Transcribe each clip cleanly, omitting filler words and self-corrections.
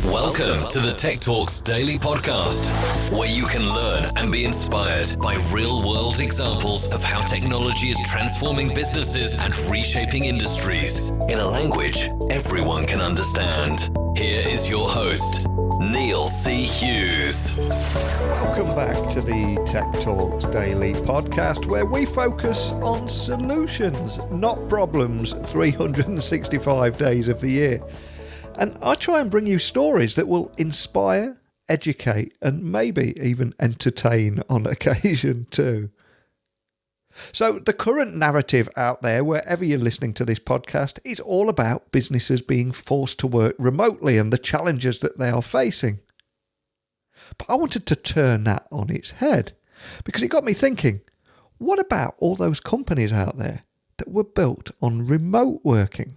Welcome to the Tech Talks Daily Podcast, where you can learn and be inspired by real-world examples of how technology is transforming businesses and reshaping industries in a language everyone can understand. Here is your host, Neil C. Hughes. Welcome back to the Tech Talks Daily Podcast, where we focus on solutions, not problems, 365 days of the year. And I try and bring you stories that will inspire, educate, and maybe even entertain on occasion too. So the current narrative out there, wherever you're listening to this podcast, is all about businesses being forced to work remotely and the challenges that they are facing. But I wanted to turn that on its head because it got me thinking, what about all those companies out there that were built on remote working?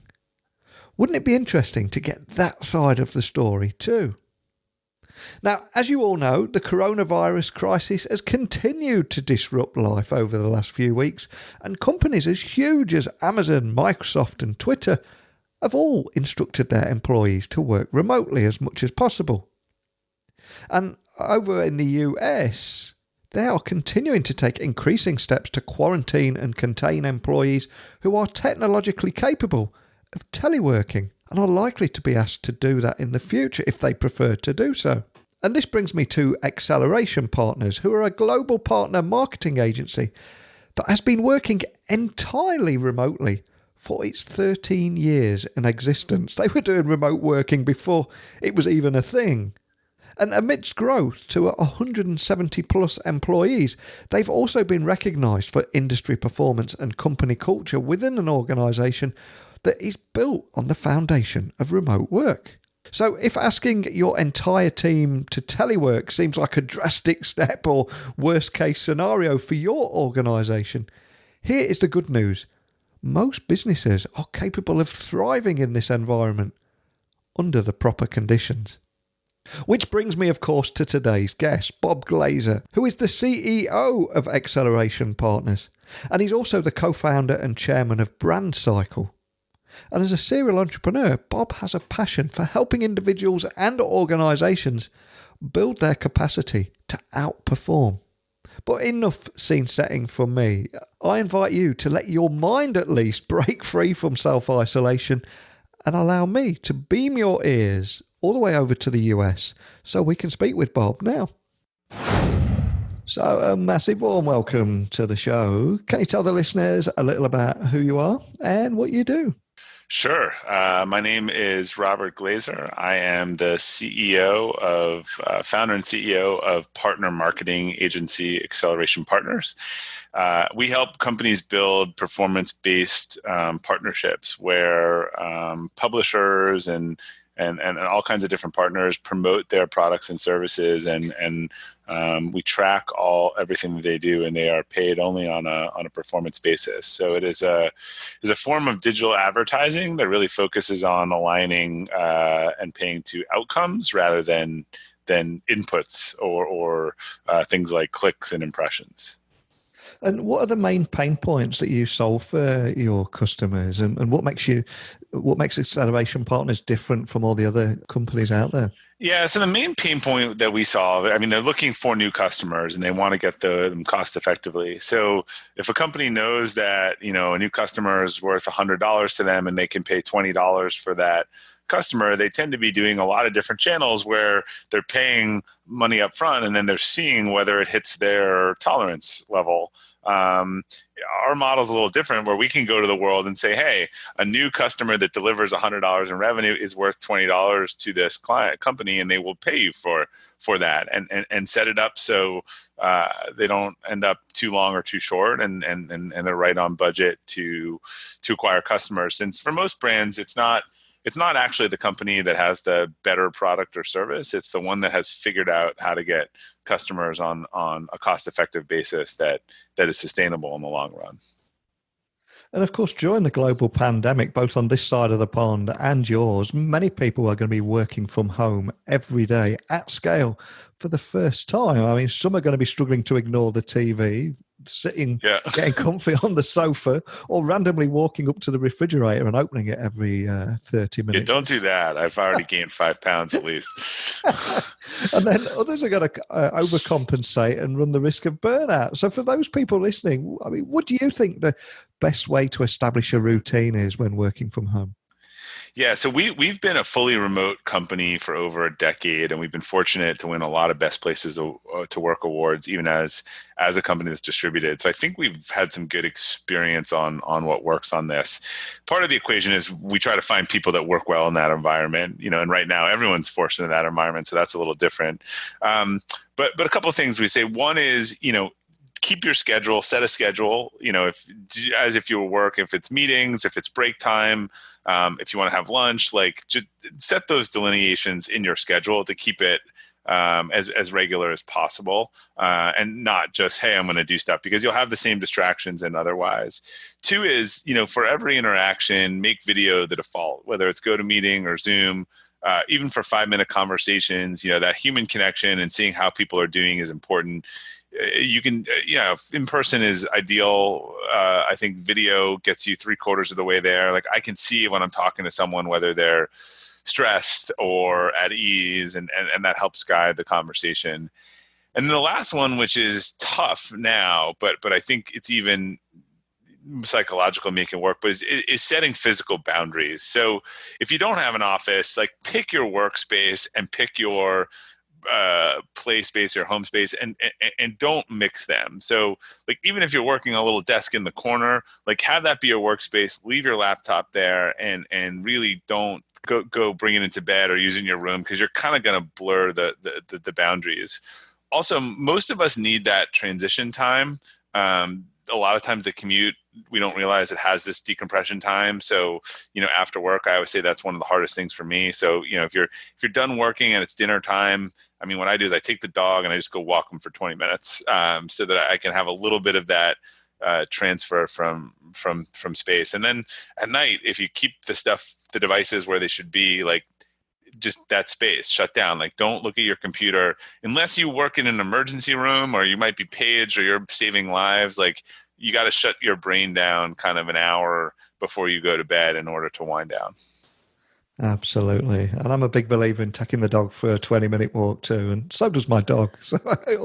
Wouldn't it be interesting to get that side of the story too? Now, as you all know, the coronavirus crisis has continued to disrupt life over the last few weeks, and companies as huge as Amazon, Microsoft and Twitter have all instructed their employees to work remotely as much as possible. And over in the US, they are continuing to take increasing steps to quarantine and contain employees who are technologically capable of teleworking and are likely to be asked to do that in the future if they prefer to do so. And this brings me to Acceleration Partners, who are a global partner marketing agency that has been working entirely remotely for its 13 years in existence. They were doing remote working before it was even a thing. And amidst growth to 170 plus employees, they've also been recognised for industry performance and company culture within an organisation that is built on the foundation of remote work. So if asking your entire team to telework seems like a drastic step or worst case scenario for your organisation, here is the good news. Most businesses are capable of thriving in this environment under the proper conditions. Which brings me, of course, to today's guest, Bob Glazer, who is the CEO of Acceleration Partners, and he's also the co-founder and chairman of Brand Cycle. And as a serial entrepreneur, Bob has a passion for helping individuals and organisations build their capacity to outperform. But enough scene setting from me. I invite you to let your mind at least break free from self-isolation and allow me to beam your ears all the way over to the US so we can speak with Bob now. So a massive warm welcome to the show. Can you tell the listeners a little about who you are and what you do? Sure. My name is Robert Glazer. I am the founder and CEO of partner marketing agency Acceleration Partners. We help companies build performance-based partnerships where publishers and all kinds of different partners promote their products and services, and we track everything that they do, and they are paid only on a performance basis. So it is a form of digital advertising that really focuses on aligning and paying to outcomes rather than inputs or things like clicks and impressions. And what are the main pain points that you solve for your customers, and what makes Acceleration Partners different from all the other companies out there? Yeah, so the main pain point that we solve, they're looking for new customers and they want to get them cost effectively. So if a company knows that, a new customer is worth $100 to them and they can pay $20 for that customer, they tend to be doing a lot of different channels where they're paying money up front and then they're seeing whether it hits their tolerance level. Our model is a little different, where we can go to the world and say, hey, a new customer that delivers $100 in revenue is worth $20 to this company, and they will pay you for that, and set it up so they don't end up too long or too short, and they're right on budget to acquire customers. Since for most brands, it's not actually the company that has the better product or service. It's the one that has figured out how to get customers on a cost-effective basis that is sustainable in the long run. And of course, during the global pandemic, both on this side of the pond and yours, many people are going to be working from home every day at scale for the first time. Some are going to be struggling to ignore the TV. sitting, Yeah. getting comfy on the sofa, or randomly walking up to the refrigerator and opening it every 30 Yeah, minutes. don't do that. I've already gained 5 pounds at least. And then others are going to overcompensate and run the risk of burnout. So for those people listening, I mean, what do you think the best way to establish a routine is when working from home? Yeah, so we've been a fully remote company for over a decade, and we've been fortunate to win a lot of best places to work awards, even as a company that's distributed. So I think we've had some good experience on what works on this. Part of the equation is we try to find people that work well in that environment, and right now everyone's forced into that environment, so that's a little different. But a couple of things we say. One is, keep your schedule, set a schedule, if you work, if it's meetings, if it's break time, if you want to have lunch, just set those delineations in your schedule to keep it as regular as possible, and not just, hey, I'm going to do stuff, because you'll have the same distractions and otherwise. Two is, for every interaction, make video the default, whether it's GoToMeeting or Zoom. Even for 5-minute conversations, that human connection and seeing how people are doing is important. You can, in person is ideal. I think video gets you 3/4 of the way there. Like, I can see when I'm talking to someone whether they're stressed or at ease, and that helps guide the conversation. And then the last one, which is tough now, but I think it's even psychological make it work, but is setting physical boundaries. So if you don't have an office, pick your workspace and pick your play space or home space, and don't mix them. So even if you're working a little desk in the corner, have that be your workspace, leave your laptop there, and really don't go bring it into bed or use it in your room, because you're kind of going to blur the boundaries. Also, most of us need that transition time. A lot of times the commute, we don't realize it has this decompression time. So, after work, I always say that's one of the hardest things for me. So, if you're done working and it's dinner time, I mean, what I do is I take the dog and I just go walk him for 20 minutes, so that I can have a little bit of that transfer from space. And then at night, if you keep the devices where they should be, just that space shut down. Don't look at your computer unless you work in an emergency room, or you might be paged, or you're saving lives. You got to shut your brain down kind of an hour before you go to bed in order to wind down. Absolutely. And I'm a big believer in taking the dog for a 20-minute walk too, and so does my dog. So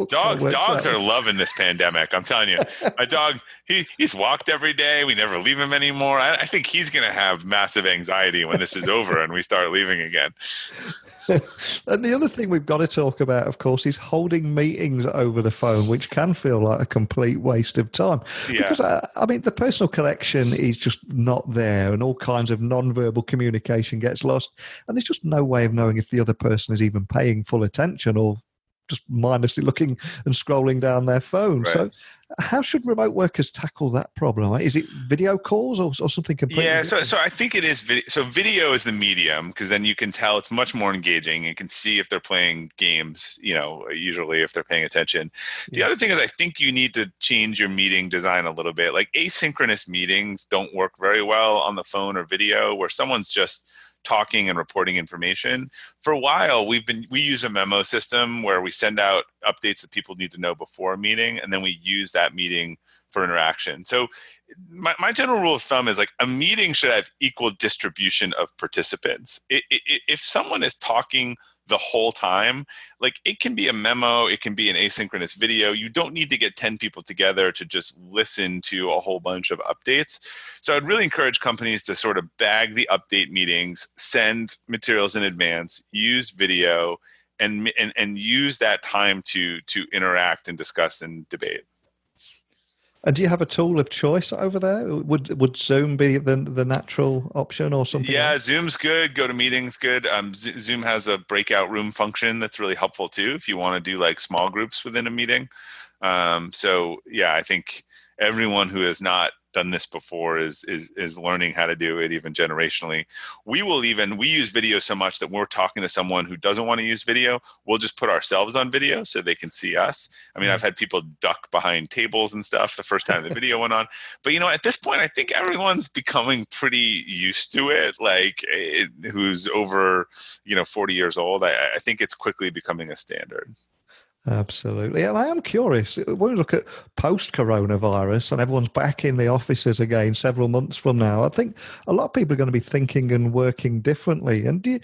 dogs are loving this pandemic. I'm telling you, my dog, he's walked every day. We never leave him anymore. I think he's going to have massive anxiety when this is over and we start leaving again. And the other thing we've got to talk about, of course, is holding meetings over the phone, which can feel like a complete waste of time. Yeah. Because, the personal connection is just not there, and all kinds of non-verbal communication gets lost. And there's just no way of knowing if the other person is even paying full attention or just mindlessly looking and scrolling down their phone. Right. So how should remote workers tackle that problem? Is it video calls or something completely different? So I think it is video. So video is the medium, because then you can tell it's much more engaging. You can see if they're playing games, usually if they're paying attention. The other thing is, I think you need to change your meeting design a little bit. Asynchronous meetings don't work very well on the phone or video, where someone's just talking and reporting information. For a while, we use a memo system where we send out updates that people need to know before a meeting, and then we use that meeting for interaction. So my general rule of thumb is a meeting should have equal distribution of participants. If someone is talking the whole time, it can be a memo, it can be an asynchronous video. You don't need to get 10 people together to just listen to a whole bunch of updates. So I'd really encourage companies to sort of bag the update meetings, send materials in advance, use video, and use that time to interact and discuss and debate. And do you have a tool of choice over there? Would Zoom be the natural option or something? Yeah, else? Zoom's good. GoToMeeting's good. Zoom has a breakout room function that's really helpful too, if you want to do small groups within a meeting. I think everyone who has not done this before is learning how to do it, even generationally. We use video so much that we're talking to someone who doesn't want to use video, we'll just put ourselves on video so they can see us. I mean, I've had people duck behind tables and stuff the first time the video went on. But, at this point, I think everyone's becoming pretty used to it, who's over, 40 years old. I think it's quickly becoming a standard. Absolutely. And I am curious, when we look at post-coronavirus and everyone's back in the offices again several months from now, I think a lot of people are going to be thinking and working differently. And do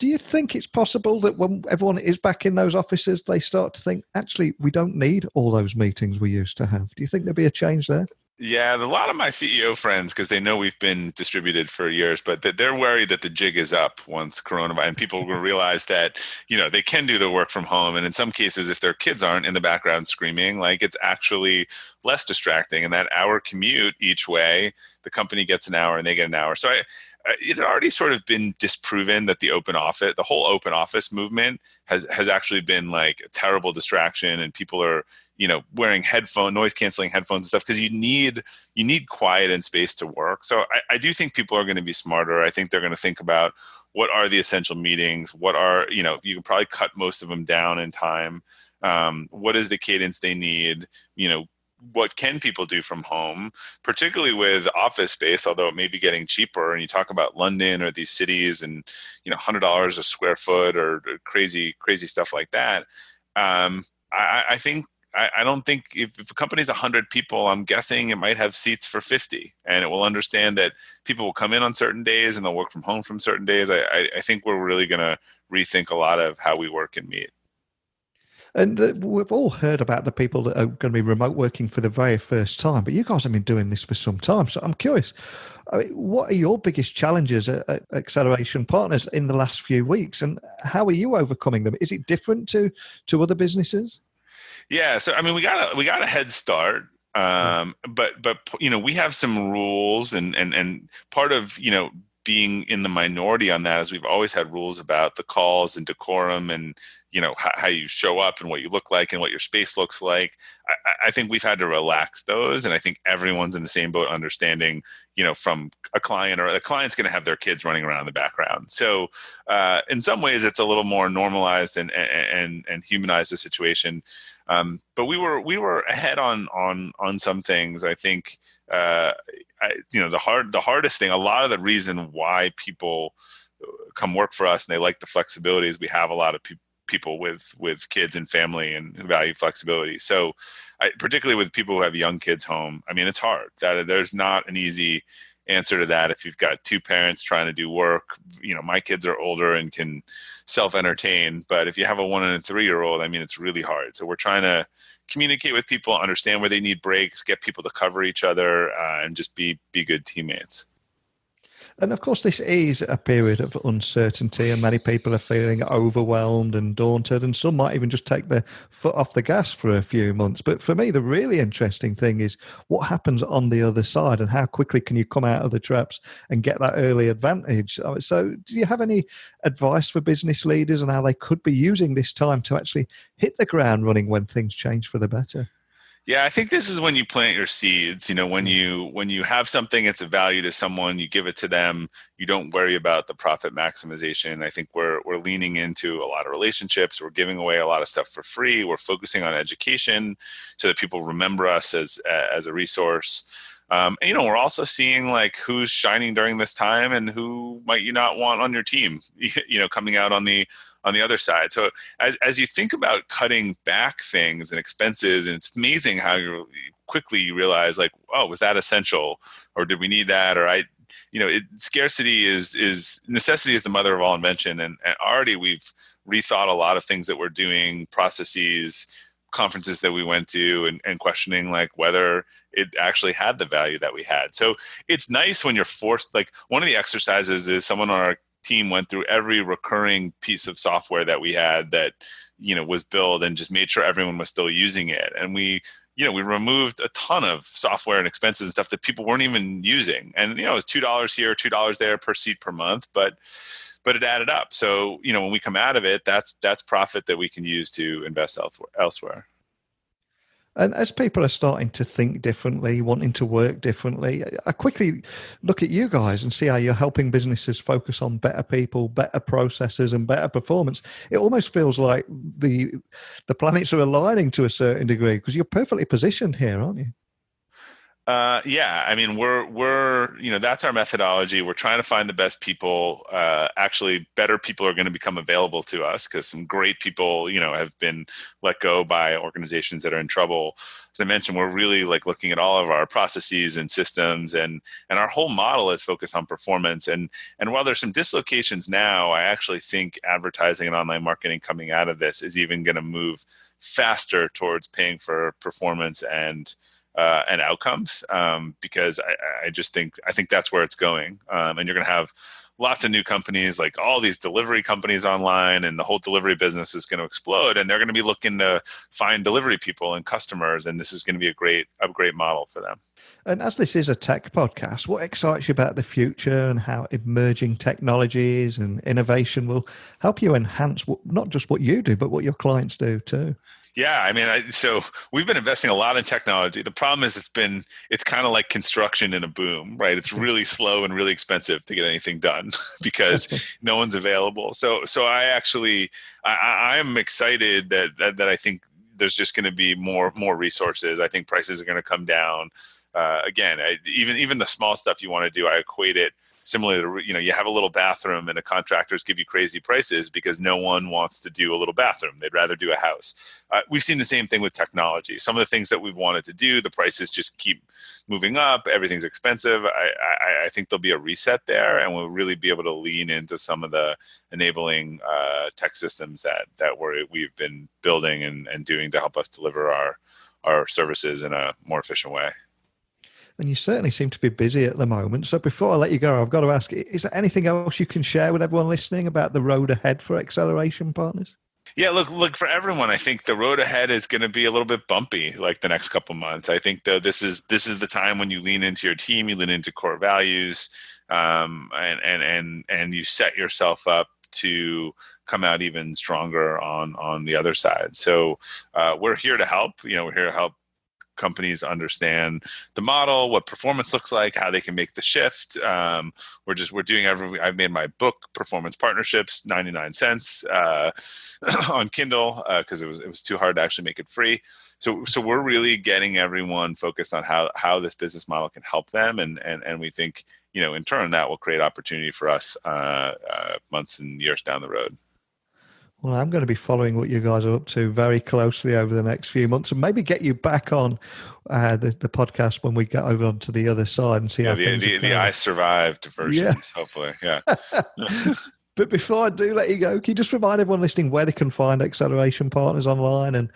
you think it's possible that when everyone is back in those offices, they start to think, actually, we don't need all those meetings we used to have? Do you think there'll be a change there? Yeah, a lot of my CEO friends, because they know we've been distributed for years, but they're worried that the jig is up once coronavirus, and people will realize that, they can do the work from home. And in some cases, if their kids aren't in the background screaming, like, it's actually less distracting. And that hour commute each way, the company gets an hour and they get an hour. So it had already sort of been disproven that the whole open office movement has actually been like a terrible distraction, and people are, wearing noise canceling headphones and stuff, because you need quiet and space to work. So I do think people are going to be smarter. I think they're going to think about what are the essential meetings, what are, you can probably cut most of them down in time. What is the cadence they need? What can people do from home, particularly with office space, although it may be getting cheaper. And you talk about London or these cities and, $100 a square foot or crazy stuff like that. I don't think if a company's 100 people, I'm guessing it might have seats for 50, and it will understand that people will come in on certain days and they'll work from home from certain days. I think we're really going to rethink a lot of how we work and meet. And we've all heard about the people that are going to be remote working for the very first time, but you guys have been doing this for some time. So I'm curious, what are your biggest challenges at Acceleration Partners in the last few weeks, and how are you overcoming them? Is it different to other businesses? Yeah, so I mean, we got a head start, but we have some rules, and part of being in the minority on that is we've always had rules about the calls and decorum and how you show up and what you look like and what your space looks like. I think we've had to relax those, and I think everyone's in the same boat, understanding from a client, or the client's going to have their kids running around in the background. So in some ways, it's a little more normalized and humanized the situation. But we were ahead on some things. I think the hardest thing, a lot of the reason why people come work for us and they like the flexibility, is we have a lot of people with kids and family and who value flexibility. So particularly with people who have young kids home, I mean, it's hard. There's not an easy answer to that. If you've got two parents trying to do work, my kids are older and can self-entertain, but if you have a 1 and a 3-year-old, I mean, it's really hard. So we're trying to communicate with people, understand where they need breaks, get people to cover each other, and just be good teammates. And of course, this is a period of uncertainty, and many people are feeling overwhelmed and daunted, and some might even just take their foot off the gas for a few months. But for me, the really interesting thing is what happens on the other side, and how quickly can you come out of the traps and get that early advantage. So do you have any advice for business leaders on how they could be using this time to actually hit the ground running when things change for the better? Yeah, I think this is when you plant your seeds. When you have something that's of value to someone, you give it to them. You don't worry about the profit maximization. I think we're leaning into a lot of relationships. We're giving away a lot of stuff for free. We're focusing on education so that people remember us as a resource. And, we're also seeing like who's shining during this time and who might you not want on your team, coming out on the other side. So as you think about cutting back things and expenses, and it's amazing how quickly you realize, like, oh, was that essential, or did we need that? Or scarcity is necessity is the mother of all invention. And already we've rethought a lot of things that we're doing, processes, conferences that we went to, and questioning like whether it actually had the value that we had. So it's nice when you're forced, like one of the exercises is someone on our team went through every recurring piece of software that we had that was built, and just made sure everyone was still using it. And we removed a ton of software and expenses and stuff that people weren't even using. And it was $2 here, $2 there per seat per month, but it added up. So when we come out of it, that's profit that we can use to invest elsewhere. And as people are starting to think differently, wanting to work differently, I quickly look at you guys and see how you're helping businesses focus on better people, better processes, and better performance. It almost feels like the planets are aligning to a certain degree, because you're perfectly positioned here, aren't you? Yeah, I mean, we're that's our methodology. We're trying to find the best people. Actually, better people are going to become available to us because some great people, have been let go by organizations that are in trouble. As I mentioned, we're really looking at all of our processes and systems, and our whole model is focused on performance. And while there's some dislocations now, I actually think advertising and online marketing coming out of this is even going to move faster towards paying for performance and outcomes, because I think that's where it's going, and you're going to have lots of new companies, like all these delivery companies online, and the whole delivery business is going to explode, and they're going to be looking to find delivery people and customers, and this is going to be a great model for them. And as this is a tech podcast, what excites you about the future and how emerging technologies and innovation will help you enhance not just what you do, but what your clients do too? Yeah, I mean, so we've been investing a lot in technology. The problem is it's kind of like construction in a boom, right? It's really slow and really expensive to get anything done because no one's available. So I'm excited that I think there's just going to be more resources. I think prices are going to come down. Again, even the small stuff you want to do, I equate it similar to, you have a little bathroom and the contractors give you crazy prices because no one wants to do a little bathroom. They'd rather do a house. We've seen the same thing with technology. Some of the things that we've wanted to do, the prices just keep moving up. Everything's expensive. I think there'll be a reset there, and we'll really be able to lean into some of the enabling tech systems that we've been building and doing to help us deliver our services in a more efficient way. And you certainly seem to be busy at the moment. So before I let you go, I've got to ask, is there anything else you can share with everyone listening about the road ahead for Acceleration Partners? Yeah, look for everyone. I think the road ahead is going to be a little bit bumpy, like the next couple months. I think though this is the time when you lean into your team, you lean into core values, and you set yourself up to come out even stronger on the other side. So we're here to help. We're here to help companies understand the model, what performance looks like, how they can make the shift. We're doing I've made my book, Performance Partnerships, 99 cents on Kindle because it was too hard to actually make it free. So we're really getting everyone focused on how this business model can help them, and we think in turn that will create opportunity for us months and years down the road. Well, I'm going to be following what you guys are up to very closely over the next few months, and maybe get you back on the podcast when we get over onto the other side and see how things are going. The I survived versions, hopefully. Yeah. But before I do let you go, can you just remind everyone listening where they can find Acceleration Partners online and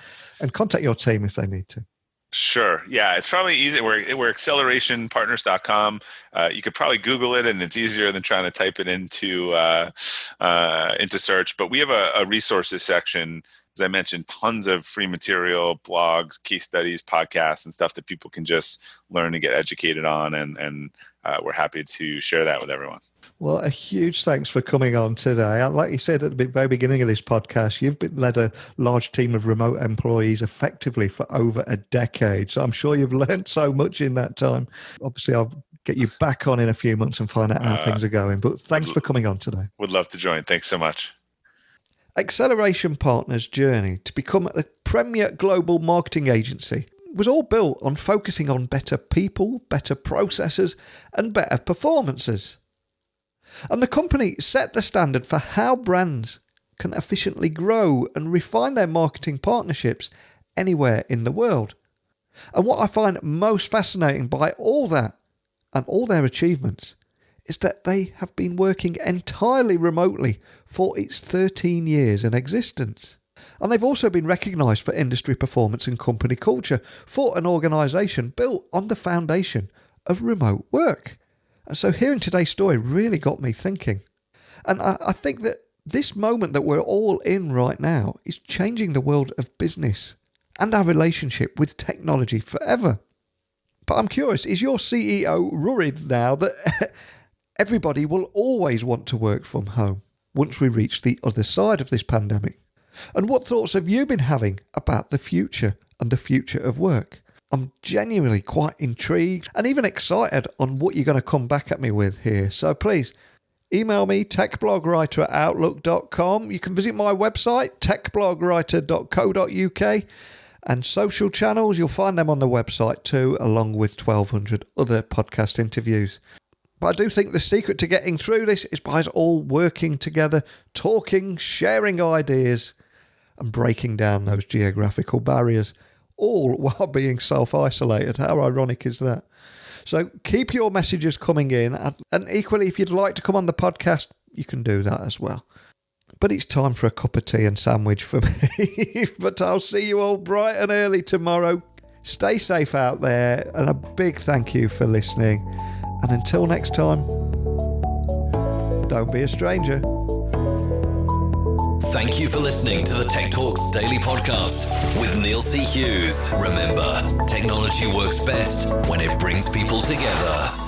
contact your team if they need to? Sure. Yeah, it's probably easy. We're accelerationpartners.com. You could probably Google it, and it's easier than trying to type it into search. But we have a resources section. As I mentioned, tons of free material, blogs, case studies, podcasts, and stuff that people can just learn and get educated on. And we're happy to share that with everyone. Well, a huge thanks for coming on today. Like you said at the very beginning of this podcast, you've led a large team of remote employees effectively for over a decade. So I'm sure you've learned so much in that time. Obviously, I'll get you back on in a few months and find out how things are going. But thanks for coming on today. Would love to join. Thanks so much. Acceleration Partners' journey to become a premier global marketing agency was all built on focusing on better people, better processes, and better performances. And the company set the standard for how brands can efficiently grow and refine their marketing partnerships anywhere in the world. And what I find most fascinating by all that and all their achievements is that they have been working entirely remotely for its 13 years in existence. And they've also been recognised for industry performance and company culture for an organisation built on the foundation of remote work. And so hearing today's story really got me thinking. And I think that this moment that we're all in right now is changing the world of business and our relationship with technology forever. But I'm curious, is your CEO worried now that everybody will always want to work from home once we reach the other side of this pandemic? And what thoughts have you been having about the future and the future of work? I'm genuinely quite intrigued and even excited on what you're going to come back at me with here. So please email me, techblogwriter@outlook.com. You can visit my website, techblogwriter.co.uk. And social channels, you'll find them on the website too, along with 1,200 other podcast interviews. But I do think the secret to getting through this is by us all working together, talking, sharing ideas, and breaking down those geographical barriers, all while being self-isolated. How ironic is that? So keep your messages coming in, and equally, if you'd like to come on the podcast, you can do that as well. But it's time for a cup of tea and sandwich for me. But I'll see you all bright and early tomorrow. Stay safe out there, and a big thank you for listening. And until next time, don't be a stranger. Thank you for listening to the Tech Talks Daily Podcast with Neil C. Hughes. Remember, technology works best when it brings people together.